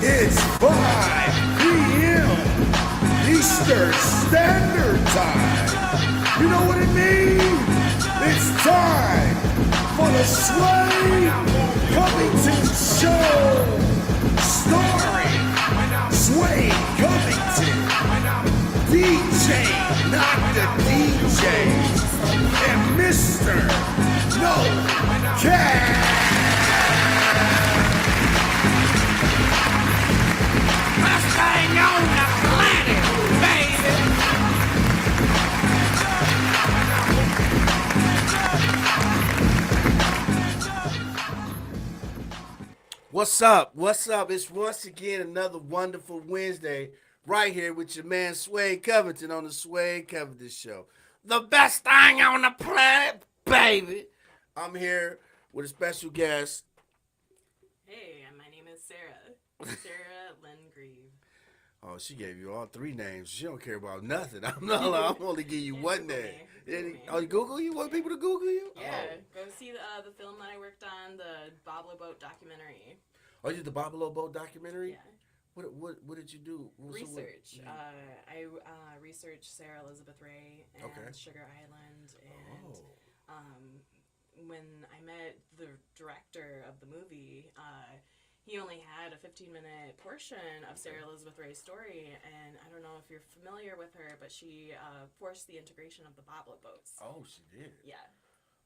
It's 5 p.m. Eastern Standard Time. You know what it means? It's time for the Suede Covington Show. Starring Suede Covington, DJ, not the DJ, and Mr. No Cash. Best thing on the planet, baby. What's up? What's up? It's once again another wonderful Wednesday right here with your man Suede Covington on the Suede Covington Show. The best thing on the planet, baby. I'm here with a special guest. Hey, my name is Sarah. Sarah Lynn Grieve. Oh, she gave you all three names. She don't care about nothing. I'm only giving you one Google name. me. Google me. Oh, you Google? You want people to Google you? Yeah, go see the film that I worked on, the Boblo Boat documentary. Oh, you did the Boblo Boat documentary? Yeah. What did you do? Research. I researched Sarah Elizabeth Ray and Sugar Island, and when I met the director of the movie, he only had a 15-minute portion of Sarah Elizabeth Ray's story, and I don't know if you're familiar with her, but she forced the integration of the Boblo boats. Oh, she did? Yeah.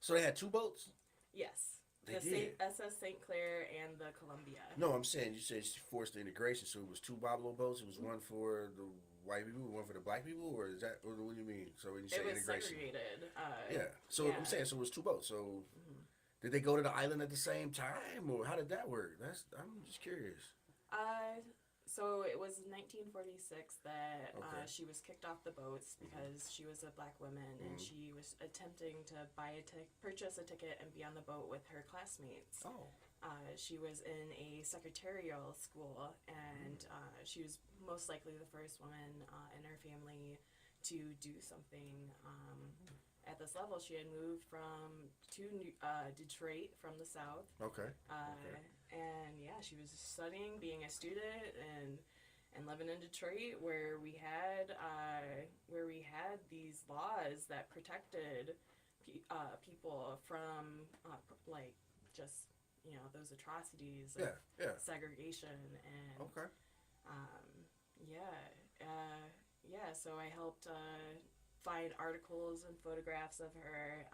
So they had two boats? Yes. They the did? SS St. Clair and the Columbia. No, I'm saying, you said she forced the integration, so it was two Boblo boats? It was one for the white people, one for the black people? Or is that, or what do you mean? So when you say it was integration? segregated. Yeah. So yeah. I'm saying, so it was two boats. So did they go to the island at the same time, or how did that work? I'm just curious. So it was 1946 that she was kicked off the boats because she was a black woman and she was attempting to purchase a ticket and be on the boat with her classmates. Oh. She was in a secretarial school and she was most likely the first woman in her family to do something at this level. She had moved to Detroit from the South. Okay. And yeah, she was studying, being a student, and living in Detroit, where we had these laws that protected people from just those atrocities of segregation and So I helped find articles and photographs of her.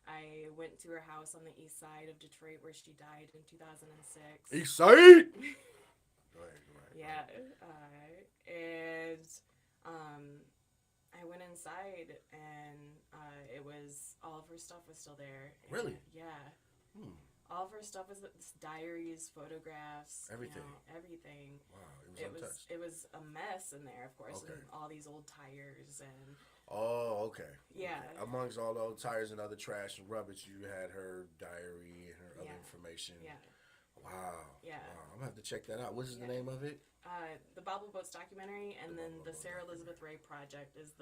I went to her house on the east side of Detroit where she died in 2006. East side? Go ahead. Yeah. And I went inside and it was, all of her stuff was still there. And, really? Yeah. All of her stuff was diaries, photographs, everything. Everything. Wow, It was a mess in there, of course, and all these old tires and. Oh, okay. Yeah. Okay. Amongst all those tires and other trash and rubbish, you had her diary and her other information. Yeah. Wow. Yeah. Wow. I'm gonna have to check that out. What is the name of it? The Boblo Boats documentary, and then the Sarah Elizabeth Ray project is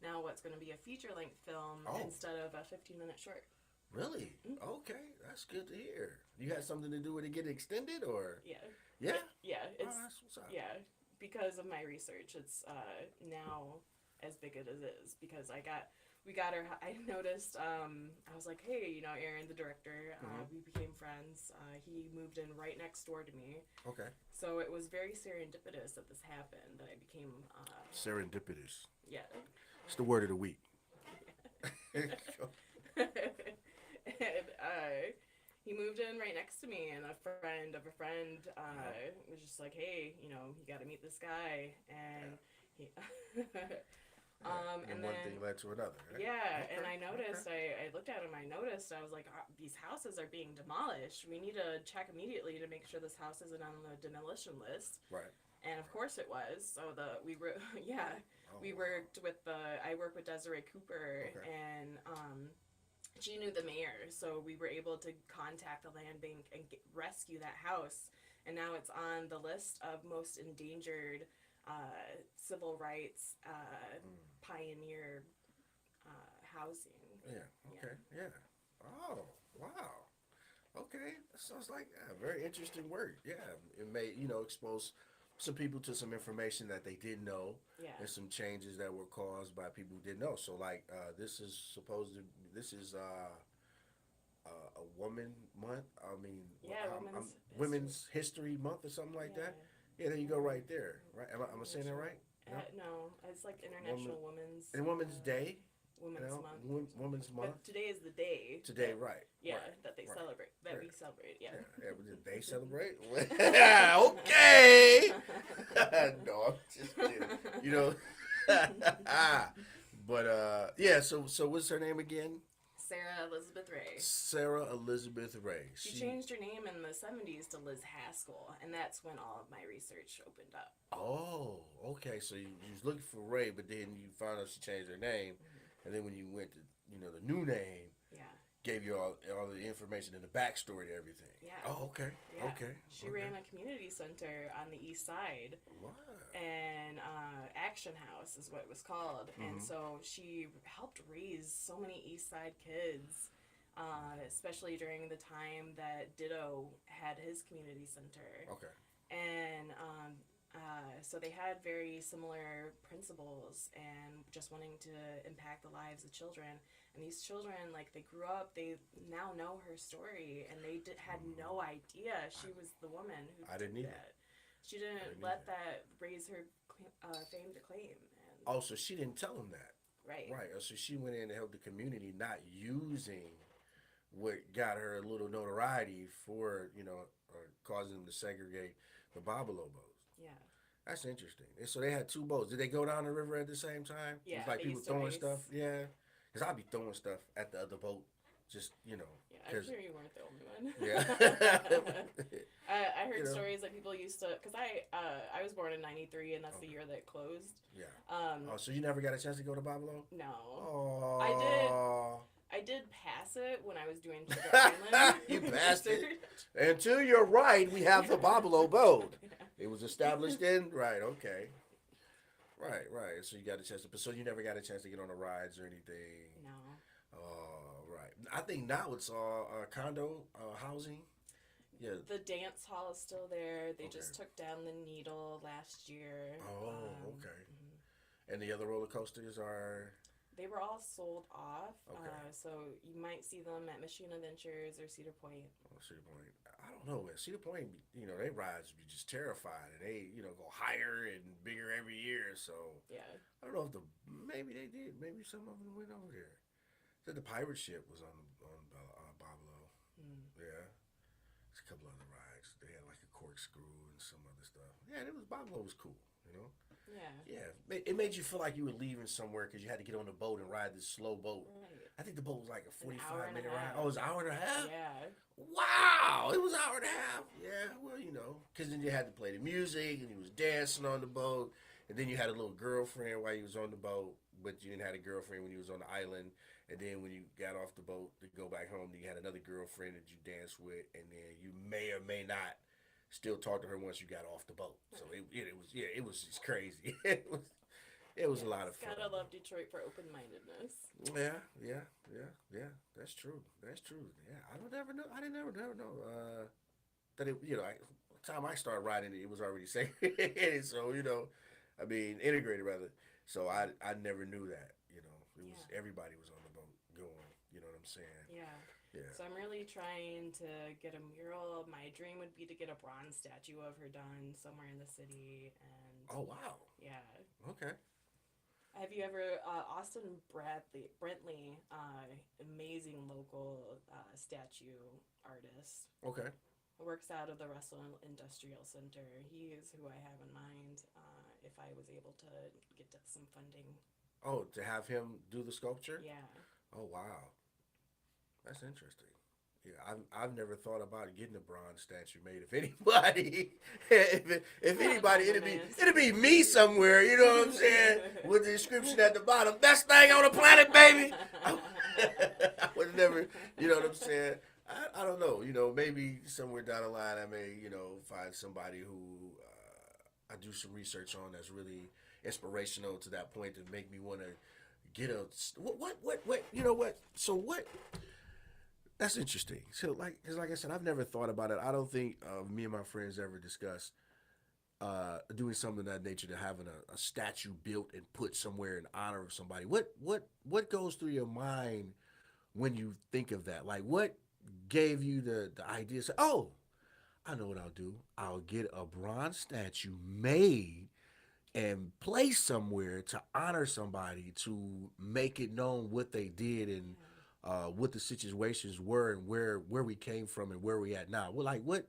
now what's going to be a feature-length film instead of a 15-minute short. Really? Okay, that's good to hear. You had something to do with it getting extended, or? Yeah. Yeah? Yeah. It's, that's what's up. Yeah, because of my research, it's now as big as it is, because we got her, I noticed, I was like, hey, Aaron, the director, we became friends. He moved in right next door to me. Okay. So it was very serendipitous that this happened, that I became... serendipitous. Yeah. It's the word of the week. And he moved in right next to me, and a friend of a friend was just like, hey, you got to meet this guy, and he... and one thing led to another. Right? Yeah, and I noticed, I looked at him, I was like, these houses are being demolished. We need to check immediately to make sure this house isn't on the demolition list. Right. And of course it was. So we worked with I work with Desiree Cooper, and she knew the mayor, so we were able to contact the land bank and rescue that house. And now it's on the list of most endangered civil rights pioneer housing. Yeah. Okay. Yeah. Oh, wow. Okay, that sounds like very interesting work. Yeah, it may expose some people to some information that they didn't know, Yeah. and some changes that were caused by people who didn't know. So like this is a woman month. I mean, Yeah, I'm women's history. Women's History Month or something like that. Yeah. Yeah, there you go, right there. Right, am I saying that right? No, No, it's like woman International Women's and Women's Day. Women's Month. Women's Month. But today is the day. Today, that, right? Yeah, Right, that they right, celebrate. That right. we celebrate. Yeah. Yeah, did they celebrate? Okay. No, I'm just kidding. You know. But yeah. So what's her name again? Sarah Elizabeth Ray. Sarah Elizabeth Ray. She changed her name in the 70s to Liz Haskell, and that's when all of my research opened up. Oh, okay. So you was looking for Ray, but then you found out she changed her name, and then when you went to the new name, Yeah. gave you all the information and the backstory to everything. Yeah. Oh, okay. Yeah. Okay. She okay. ran a community center on the east side, Wow. and Action House is what it was called. And so she helped raise so many east side kids, especially during the time that Ditto had his community center. Okay. And so they had very similar principles and just wanting to impact the lives of children. And these children, like, they grew up, they now know her story, and they had no idea she was the woman who didn't did either. that. She didn't let that raise her fame to claim. And, Oh, so she didn't tell him that. right. Right. So she went in to help the community, not using what got her a little notoriety for, causing them to segregate the Babalo boats. Yeah. That's interesting. And so they had two boats. Did they go down the river at the same time? Yeah, It's like they people used to throwing race. stuff. Yeah. Because I'd be throwing stuff at the other boat. Just, Yeah, I'm 'cause- sure you weren't the only one. Yeah. I heard You know. stories that people used to, because I was born in '93, and that's the year that it closed. Yeah. Um, Oh, so you never got a chance to go to Babalo? no. Oh. I did pass it when I was doing Sugar Island. You passed it. research. And to your right, we have the Babalo boat. It was established in right. Okay. Right. So you got a chance to. So you never got a chance to get on the rides or anything. No. Oh, right. I think now it's all condo housing. Yeah. The dance hall is still there. They Okay. just took down the Needle last year. Oh, okay. And the other roller coasters are. They were all sold off. Okay. So you might see them at Machine Adventures or Cedar Point. Oh, Cedar Point. I don't know, man. Cedar Point, they rides be just terrified, and they, go higher and bigger every year. So Yeah. I don't know if maybe they did. Maybe some of them went over there. Said the pirate ship was on Babalo. Yeah. There's a couple other rides. They had like a corkscrew and some other stuff. Yeah, Babalo was cool. Yeah. Yeah, it made you feel like you were leaving somewhere because you had to get on the boat and ride this slow boat. Right. I think the boat was like a An hour and a 45-minute ride. half. Oh, it was an hour and a half? Yeah. Wow, it was an hour and a half. Yeah, well, because then you had to play the music and you was dancing on the boat. And then you had a little girlfriend while you was on the boat, but you didn't have a girlfriend when you was on the island. And then when you got off the boat to go back home, you had another girlfriend that you danced with. And then you may or may not still talk to her once you got off the boat. So it was just crazy. It was a lot of fun. Gotta love Detroit for open-mindedness. Yeah. That's true. Yeah, I didn't never know. That it, the time I started riding it was already segregated. So integrated rather. So I never knew that. It was everybody was on the boat going. You know what I'm saying? Yeah. Yeah. So I'm really trying to get a mural. My dream would be to get a bronze statue of her done somewhere in the city. And Oh wow. yeah. Okay. Have you ever Austin Brentley, amazing local statue artist, Okay. works out of the Russell Industrial Center. He is who I have in mind if I was able to get some funding. Oh, to have him do the sculpture? Yeah. Oh wow. That's interesting. Yeah, I've never thought about getting a bronze statue made. If anybody, if anybody, it'd be me somewhere. You know what I'm saying? With the inscription at the bottom, best thing on the planet, baby. I would never. You know what I'm saying? I don't know. Maybe somewhere down the line, I may find somebody who I do some research on that's really inspirational to that point to make me want to get a what. You know what? So what? That's interesting. So, cause like I said, I've never thought about it. I don't think me and my friends ever discussed doing something of that nature, to having a statue built and put somewhere in honor of somebody. What goes through your mind when you think of that? Like, what gave you the idea? Say, oh, I know what I'll do. I'll get a bronze statue made and placed somewhere to honor somebody, to make it known what they did and what the situations were and where we came from and where we at now. Well, like what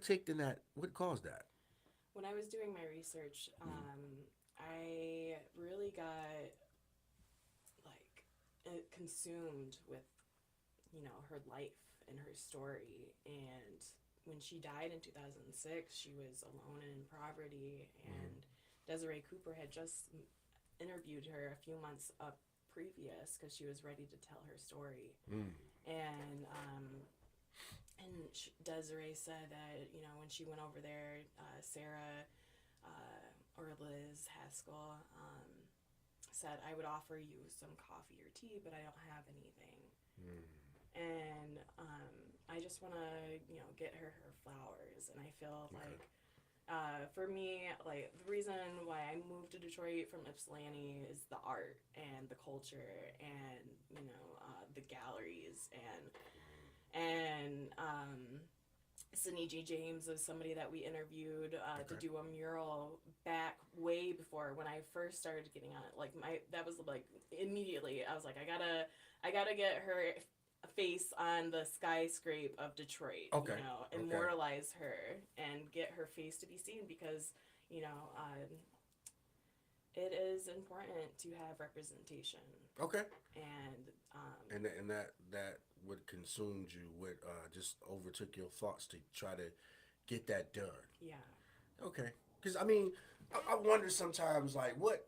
ticked in that? What caused that? When I was doing my research, I really got like consumed with, you know, her life and her story. And when she died in 2006, she was alone and in poverty. And Desiree Cooper had just interviewed her a few months up previous because she was ready to tell her story. And Desiree said that, you know, when she went over there, Sarah or Liz Haskell said, I would offer you some coffee or tea, but I don't have anything. And I just want to, you know, get her flowers. And I feel like, for me, like, the reason why I moved to Detroit from Ypsilanti is the art and the culture and, you know, the galleries and Sidney G. James was somebody that we interviewed to do a mural back way before when I first started getting on it. Like that was like immediately I was like, I gotta get her face on the skyscraper of Detroit. Okay. You know, immortalize her and get her face to be seen because, you know, it is important to have representation. Okay. And And that what consumed you, what just overtook your thoughts to try to get that done. yeah. Okay. Because I mean, I wonder sometimes, like, what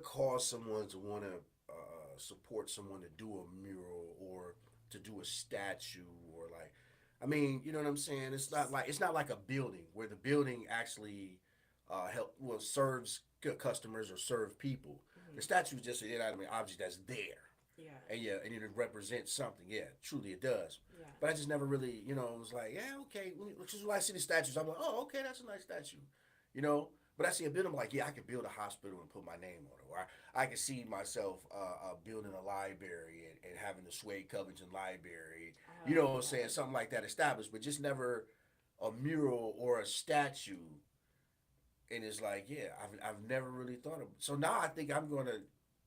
caused someone to want to support someone to do a mural or to do a statue, or like, I mean, you know what I'm saying? It's not like a building where the building actually serves customers or serve people. The statue is just an inanimate object that's there. Yeah. And it represents something. Yeah, truly it does. Yeah. But I just never really, you know, was like, yeah, okay. Which is why I see the statues, I'm like, oh, okay, that's a nice statue, you know. But I see a building, I'm like, yeah, I could build a hospital and put my name on it. Or I could see myself building a library and having the Suede Covington Library, you know what I'm saying, something like that established, but just never a mural or a statue. And it's like, yeah, I've never really thought of. So now I think I'm going to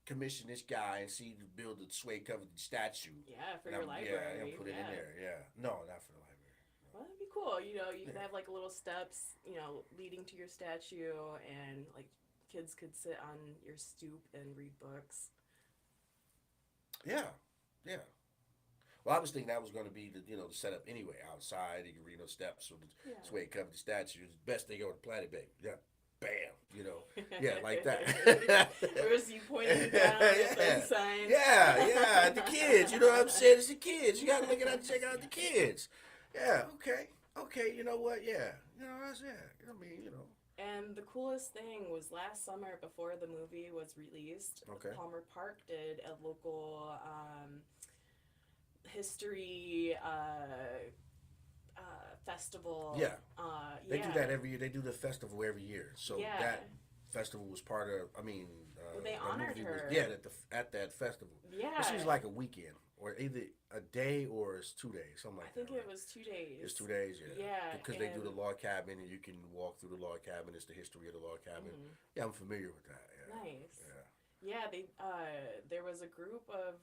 commission this guy and see to build the Suede Covington statue. Yeah, for And your library. Yeah, and put it in there. Yeah, no, not for the library. No. Well, that'd be cool. You know, you could have like little steps, you know, leading to your statue, and like kids could sit on your stoop and read books. Yeah, yeah. Well, I was thinking that was going to be the the setup anyway. Outside, you can read those steps with the Suede Covington statue. It's the best thing on the planet, baby. Yeah. Bam, yeah, like that. Or is you pointing down at the sign? Yeah, the kids, you know what I'm saying? It's the kids. You gotta look at check out the kids. Yeah, okay, you know what? Yeah, that's I mean, And the coolest thing was last summer before the movie was released, Okay. Palmer Park did a local history festival. Yeah. They do yeah. that every year. They do the festival every year. So Yeah. that festival was part of. I mean, Well, they honored her. At that festival. Yeah. It seems like a weekend, or either a day or it's 2 days, something like I think that. it was 2 days. It's 2 days, yeah. Yeah, Because they do the and- log cabin, and you can walk through the log cabin. It's the history of the log cabin. Yeah, I'm familiar with that. Yeah. Nice. Yeah. Yeah, they there was a group of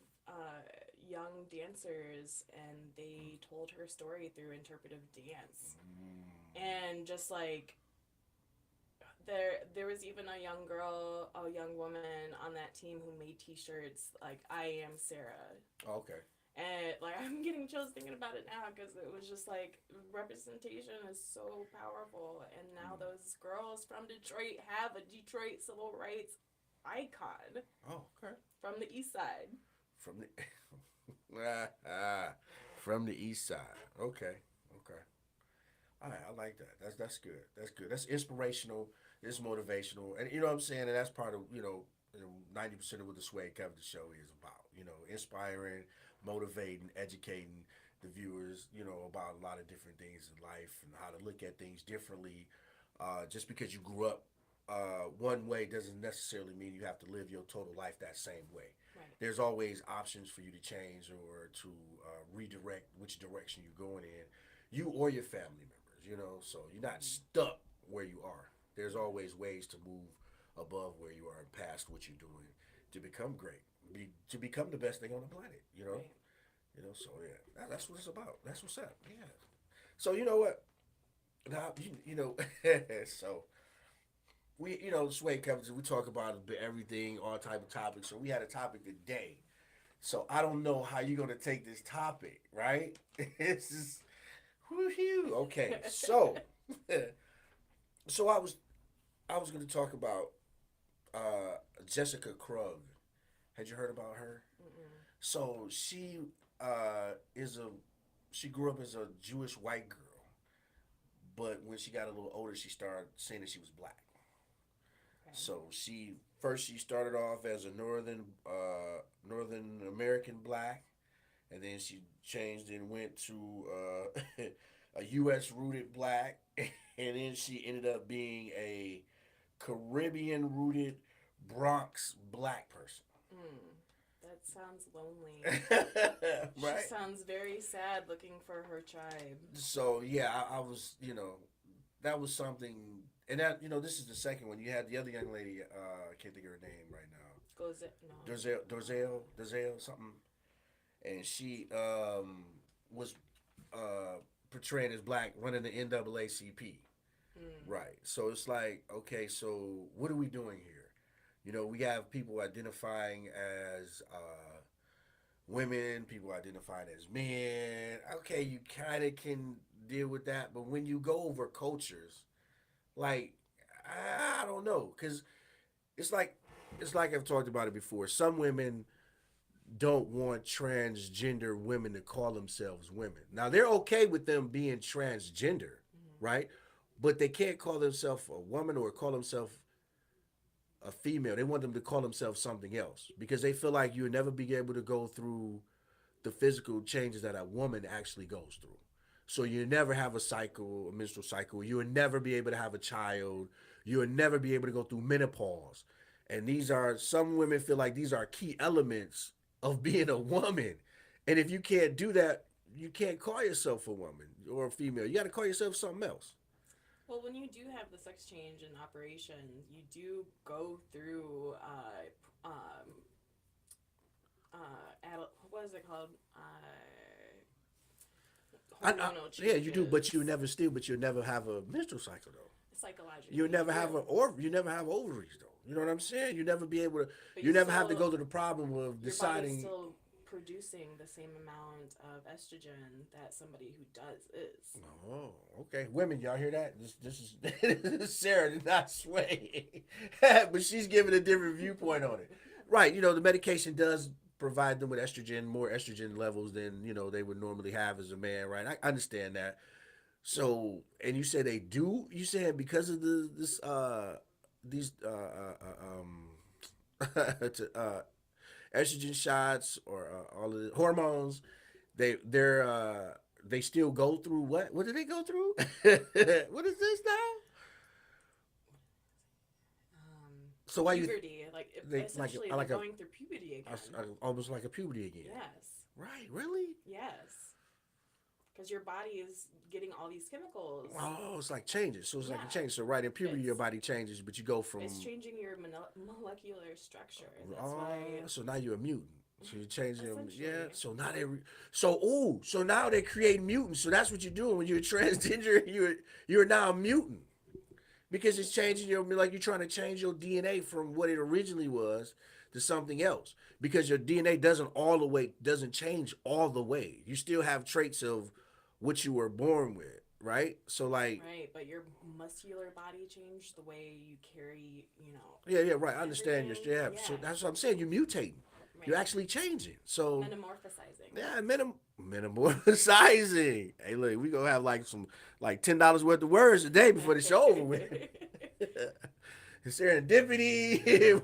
young dancers, and they told her story through interpretive dance, and just like there was even a young woman on that team who made T-shirts like "I am Sarah," Oh, okay. and like I'm getting chills thinking about it now because it was just like representation is so powerful, and now those girls from Detroit have a Detroit civil rights icon Oh, okay. from the East Side. From the from the east side. Okay. All right, I like that. That's good. That's good. That's inspirational. It's motivational, and you know what I'm saying. And that's part of 90% of what the Suede Covington show is about. Inspiring, motivating, educating the viewers, about a lot of different things in life and how to look at things differently. Just because you grew up one way doesn't necessarily mean you have to live your total life that same way. Right. There's always options for you to change or to redirect which direction you're going in, you or your family members, so you're not stuck where you are. There's always ways to move above where you are and past what you're doing to become great, to become the best thing on the planet. Right. So yeah, that's what it's about. That's what's up. Yeah. So you know what? Now so we Suede Covington, we talk about everything, all type of topics. So we had a topic today. So I don't know how you're gonna take this topic, right? It's just whoo. Okay, so so I was gonna talk about Jessica Krug. Had you heard about her? So she grew up as a Jewish white girl, but when she got a little older, she started saying that she was black. Okay. So she started off as a Northern American black, and then she changed and went to a U.S. rooted black, and then she ended up being a Caribbean rooted Bronx black person. That sounds lonely. Right? She sounds very sad looking for her tribe. So yeah, I was, that was something, and that this is the second one. You had the other young lady, I can't think of her name right now. Goes it? No. Dorzell, something, and she was portrayed as black, running the NAACP. Right. So it's like, okay, so what are we doing here? We have people identifying as women, people identifying as men. Okay, you kind of can deal with that, but when you go over cultures, like I don't know, because it's like I've talked about it before. Some women don't want transgender women to call themselves women. Now they're okay with them being transgender, right? But they can't call themselves a woman or call themselves a female. They want them to call themselves something else because they feel like you'll never be able to go through the physical changes that a woman actually goes through. So you never have a menstrual cycle. You will never be able to have a child. You will never be able to go through menopause. And some women feel like these are key elements of being a woman. And if you can't do that, you can't call yourself a woman or a female. You got to call yourself something else. Well, when you do have the sex change in operation, you do go through what is it called? Hormonal changes. Yeah, you do, but you'll never have a menstrual cycle though. Psychologically. You never have ovaries though. You know what I'm saying? You never be able to. You never have to go through the problem of deciding. Your body's still producing the same amount of estrogen that somebody who does is. Oh, okay. Women, y'all hear that? This is Sarah, not Sway, but she's giving a different viewpoint on it. Right. The medication does provide them with more estrogen levels than they would normally have as a man. Right. I understand that. So, and you say they do. You said because of these estrogen shots or all of the hormones, they still go through what? What do they go through? What is this now? So why puberty, essentially they're going through puberty again. Almost like a puberty again. Yes. Right. Really? Yes. Because your body is getting all these chemicals. Oh, it's like changes. So it's like a change. So right in puberty, your body changes, but you go from. It's changing your molecular structure. That's why. So now you're a mutant. So you're changing them. Yeah. So not every. So now they create mutants. So that's what you're doing when you're transgender. You're now a mutant. Because it's changing you're trying to change your DNA from what it originally was to something else. Because your DNA doesn't change all the way. You still have traits of what you were born with, right? So right, but your muscular body changed the way you carry, Yeah, right. I understand your yeah. So that's what I'm saying. You're mutating. Right. You're actually changing. So metamorphosizing. Yeah, metamorphosizing. Hey, look, we gonna have some $10 worth of words a day before the show over with. Serendipity.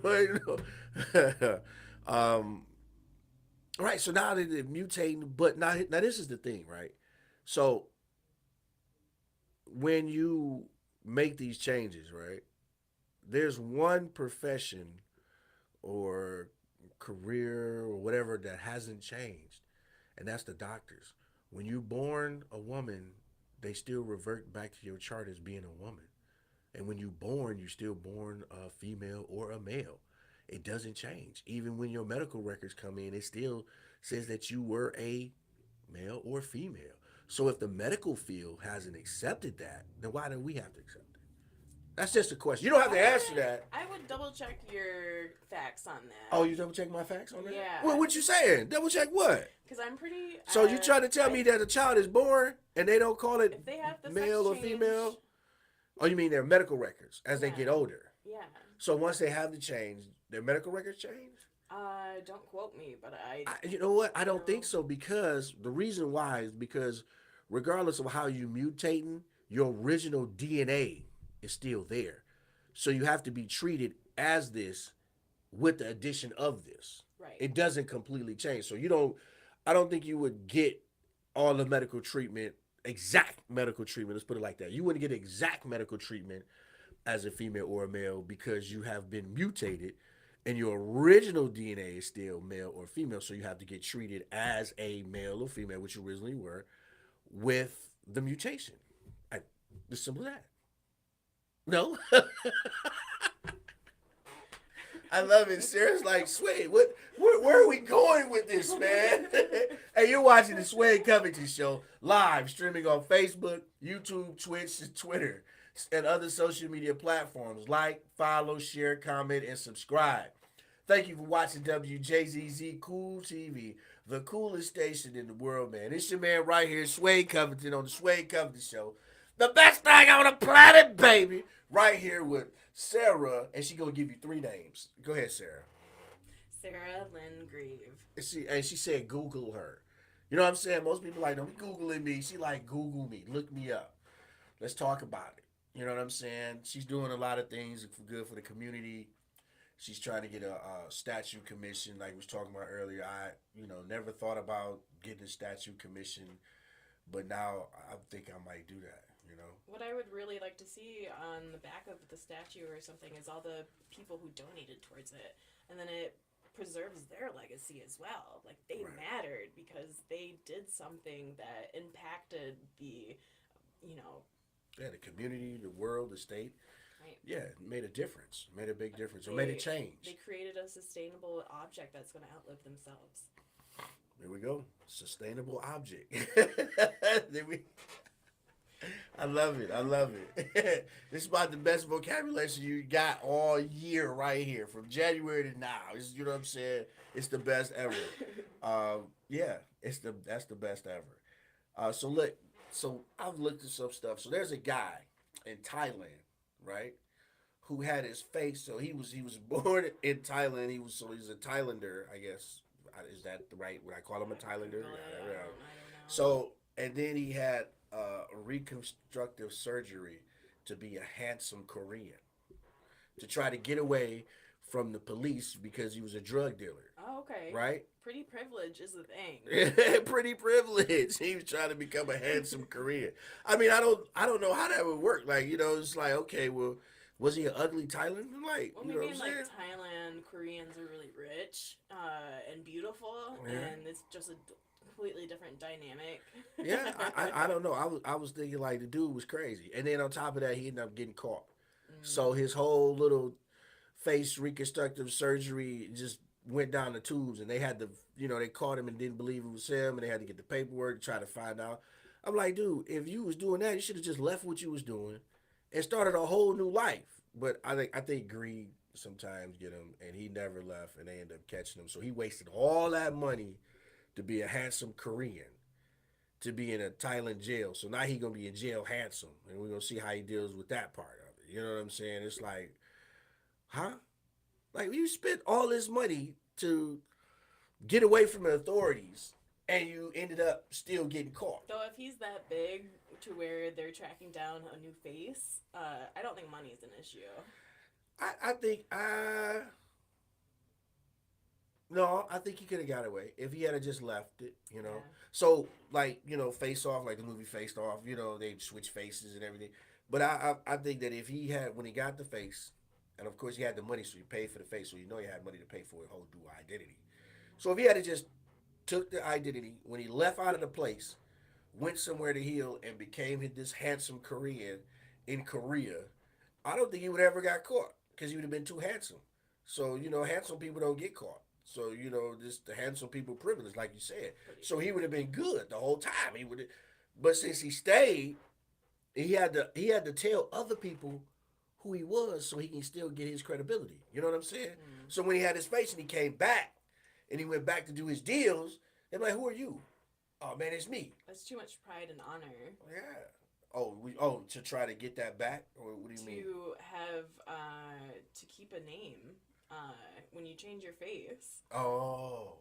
Right. So now they're mutating, but now this is the thing, right? So when you make these changes, right? There's one profession or career or whatever that hasn't changed, and that's the doctors. When you born a woman, they still revert back to your chart as being a woman. And when you born, you still born a female or a male. It doesn't change. Even when your medical records come in, it still says that you were a male or female. So if the medical field hasn't accepted that, then why do we have to accept it? That's just a question. You don't have to answer that. I would double check your facts on that. Oh, you double check my facts on that? Yeah. Well, what you saying? Double check what? Because I'm pretty. So you trying to tell me that a child is born and they don't call it if they have the male or sex change, female? Oh, you mean their medical records as they Yeah. get older? Yeah. So once they have the change, their medical records change? Don't quote me, but You know what? I don't think so, because the reason why is because regardless of how you mutating, your original DNA is still there. So you have to be treated as this with the addition of this. Right. It doesn't completely change. So you don't I don't think you would get all the medical treatment, exact medical treatment, let's put it like that. You wouldn't get exact medical treatment as a female or a male because you have been mutated and your original DNA is still male or female. So you have to get treated as a male or female, which you originally were, with the mutation. As simple as that. No? I love it. Sarah's like, Suede, where are we going with this, man? Hey, you're watching the Suede Covington Show live, streaming on Facebook, YouTube, Twitch, and Twitter, and other social media platforms. Like, follow, share, comment, and subscribe. Thank you for watching WJZZ Cool TV, the coolest station in the world, man. It's your man right here, Suede Covington, on the Suede Covington Show. The best thing on the planet, baby. Right here with Sarah, and she gonna give you 3 names. Go ahead, Sarah. Sarah Lynn Grieve. And she said Google her. You know what I'm saying? Most people like, don't be Googling me. She like, Google me. Look me up. Let's talk about it. You know what I'm saying? She's doing a lot of things good for the community. She's trying to get a statue commission, like we was talking about earlier. I, never thought about getting a statue commission, but now I think I might do that. What I would really like to see on the back of the statue or something is all the people who donated towards it, and then it preserves their legacy as well. Like, they mattered because they did something that impacted the, Yeah, the community, the world, the state. Right. Yeah, it made a difference. Made a big difference. Or made a change. They created a sustainable object that's going to outlive themselves. There we go. Sustainable object. I love it. I love it. This is about the best vocabulary you got all year right here. From January to now. You know what I'm saying? It's the best ever. Yeah, that's the best ever. So I've looked at some stuff. So there's a guy in Thailand, right? Who had his face, so he was born in Thailand. He's a Thailander, I guess. Is that the right? Would I call him a Thailander? I don't know. So, and then he had reconstructive surgery to be a handsome Korean, to try to get away from the police because he was a drug dealer. Oh, okay. Right? Pretty privilege is the thing. Pretty privilege. He was trying to become a handsome Korean. I mean, I don't know how that would work. Like, it's like, okay, well, was he an ugly Thailander? Like, well, you know maybe what I'm in saying? Thailand, Koreans are really rich and beautiful, and it's just a completely different dynamic. Yeah, I don't know. I was thinking like the dude was crazy, and then on top of that, he ended up getting caught. So his whole little face reconstructive surgery just went down the tubes, and they had to, they caught him and didn't believe it was him, and they had to get the paperwork to try to find out. I'm like, dude, if you was doing that, you should have just left what you was doing and started a whole new life. But I think greed sometimes get him, and he never left, and they end up catching him. So he wasted all that money to be a handsome Korean, to be in a Thailand jail. So now he gonna be in jail handsome, and we're gonna see how he deals with that part of it. You know what I'm saying? It's like, huh? Like, you spent all this money to get away from the authorities, and you ended up still getting caught. Though if he's that big to where they're tracking down a new face, I don't think money is an issue. I think No, I think he could have got away if he had just left it, you know. Yeah. So, like, Face Off, like the movie Faced Off, they switch faces and everything. But I think that if he had, when he got the face, and of course he had the money, so he paid for the face, so he had money to pay for a whole new identity. So if he had just took the identity when he left out of the place, went somewhere to heal, and became this handsome Korean in Korea, I don't think he would ever got caught because he would have been too handsome. So handsome people don't get caught. So this the handsome people privilege, like you said. So he would have been good the whole time. He would, but since he stayed, he had to tell other people who he was so he can still get his credibility. You know what I'm saying? So when he had his face and he came back and he went back to do his deals, they're like, "Who are you?" "Oh man, it's me." That's too much pride and honor. Yeah. To try to get that back, or what do you mean? To have to keep a name when you change your face. Oh.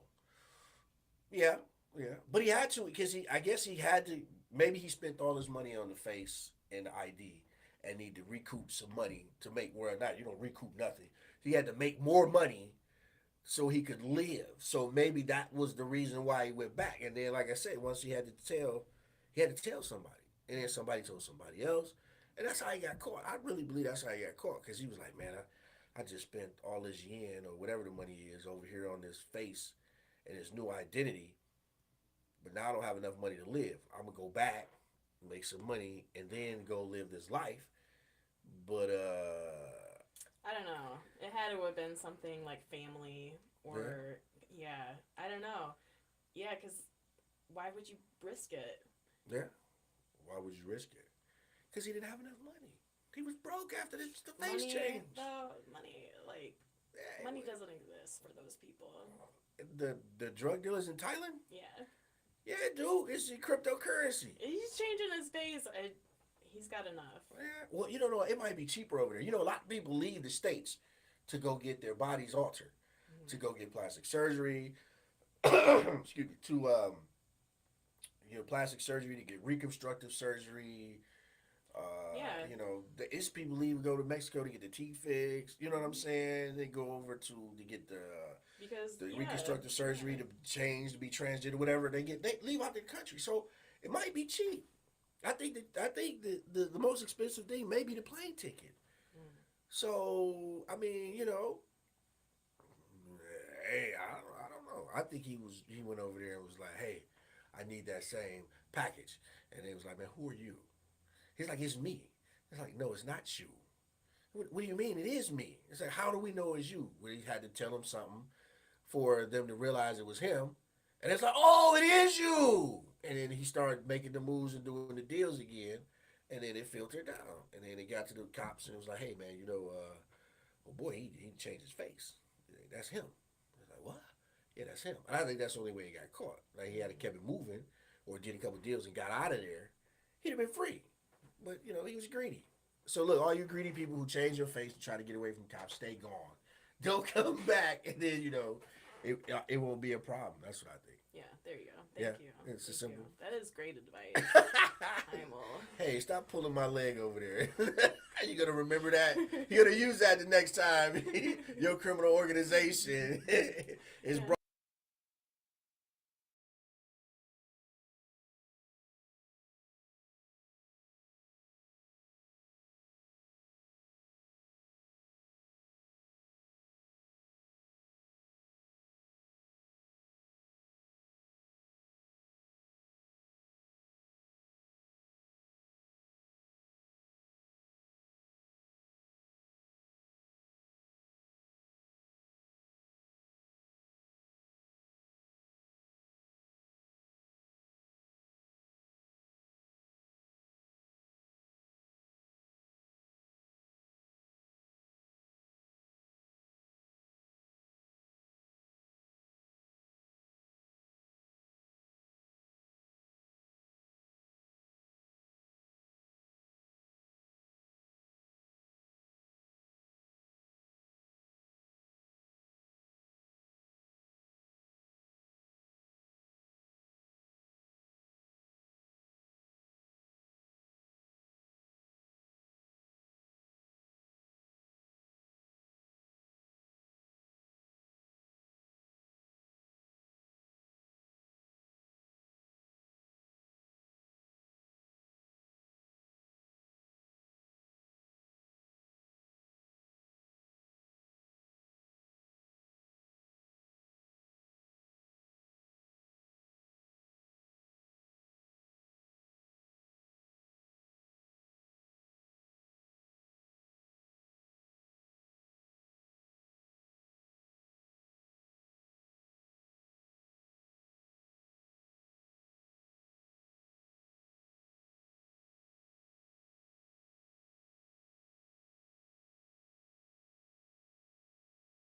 Yeah, yeah. But he had to because I guess he had to. Maybe he spent all his money on the face and the ID, and need to recoup some money to make not. You don't recoup nothing. He had to make more money so he could live. So maybe that was the reason why he went back. And then, like I said, once he had to tell somebody, and then somebody told somebody else, and that's how he got caught. I really believe that's how he got caught because he was like, man, I just spent all this yen or whatever the money is over here on this face and his new identity, but now I don't have enough money to live. I'm gonna go back, make some money, and then go live this life. But I don't know. It had to have been something like family or yeah. I don't know. Yeah, because why would you risk it? yeah, why would you risk it? Because he didn't have enough money. He was broke after the face Money, change. though, like Yeah, money doesn't exist for those people. the drug dealers in Thailand. Yeah, Yeah, dude, it's the cryptocurrency. he's changing his face. He's got enough. Yeah. Well, you don't know. It might be cheaper over there. A lot of people leave the states to go get their bodies altered, to go get plastic surgery. Excuse me. To plastic surgery, to get reconstructive surgery. Yeah. It's people leave go to Mexico to get the teeth fixed. You know what I'm saying? They go over to get Because the reconstructive surgery to change to be transgender, whatever. They leave out the country, so it might be cheap. I think the most expensive thing may be the plane ticket. So I mean, hey, I don't know. I think he went over there and was like, hey, I need that same package, and they was like, man, who are you? He's like, it's me. It's like, no, it's not you. What do you mean? It is me. It's like, how do we know it's you? Well, he had to tell him something for them to realize it was him. And it's like, oh, it is you. And then he started making the moves and doing the deals again. And then it filtered down. And then it got to the cops and it was like, hey, man, oh boy, he changed his face. That's him. I was like, what? Yeah, that's him. And I think that's the only way he got caught. Like, he had to kept it moving or did a couple deals and got out of there. He'd have been free. But, he was greedy. So, look, all you greedy people who change your face to try to get away from cops, stay gone. Don't come back. And then, it won't be a problem. That's what I think. Yeah, there you go. Thank you. It's a simple. That is great advice. I will. Hey, stop pulling my leg over there. You gonna remember that? You gonna use that the next time your criminal organization is brought